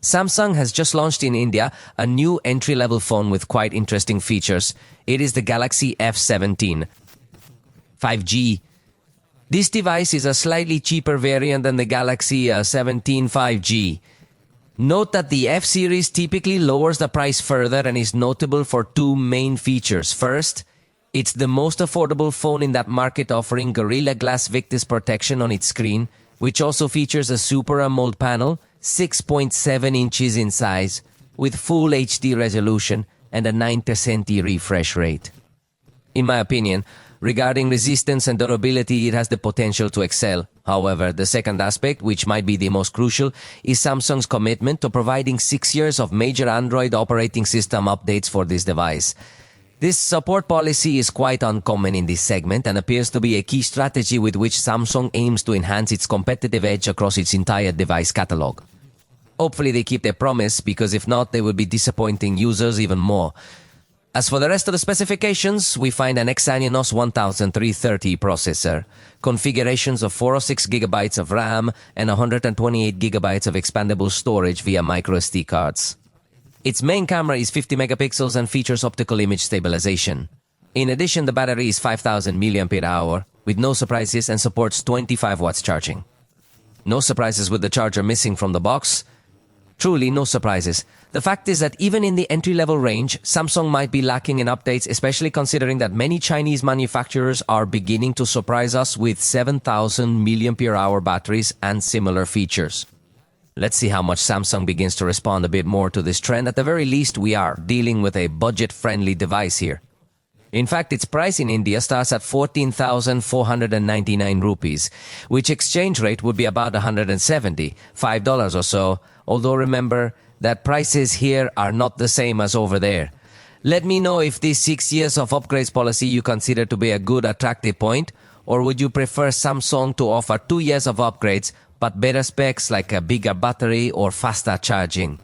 Samsung has just launched in India a new entry-level phone with quite interesting features. It is the Galaxy F17 5G. This device is a slightly cheaper variant than the Galaxy A17 5G. Note that the F series typically lowers the price further and is notable for two main features. First, it's the most affordable phone in that market, offering Gorilla Glass Victus protection on its screen, which also features a Super AMOLED panel, 6.7 inches in size, with full HD resolution and a 9% refresh rate. In my opinion, regarding resistance and durability, it has the potential to excel. However, the second aspect, which might be the most crucial, is Samsung's commitment to providing 6 years of major Android operating system updates for this device. This support policy is quite uncommon in this segment and appears to be a key strategy with which Samsung aims to enhance its competitive edge across its entire device catalog. Hopefully they keep their promise, because if not, they will be disappointing users even more. As for the rest of the specifications, we find an Exynos 1330 processor, configurations of 406GB of RAM and 128GB of expandable storage via microSD cards. Its main camera is 50 megapixels and features optical image stabilization. In addition, the battery is 5000 mAh, with no surprises, and supports 25 watts charging. No surprises with the charger missing from the box. Truly no surprises. The fact is that even in the entry-level range, Samsung might be lacking in updates, especially considering that many Chinese manufacturers are beginning to surprise us with 7000 mAh batteries and similar features. Let's see how much Samsung begins to respond a bit more to this trend. At the very least, we are dealing with a budget-friendly device here. In fact, its price in India starts at 14,499 rupees, which exchange rate would be about $175 or so, although remember that prices here are not the same as over there. Let me know if this 6 years of upgrades policy you consider to be a good attractive point, or would you prefer Samsung to offer 2 years of upgrades but better specs like a bigger battery or faster charging?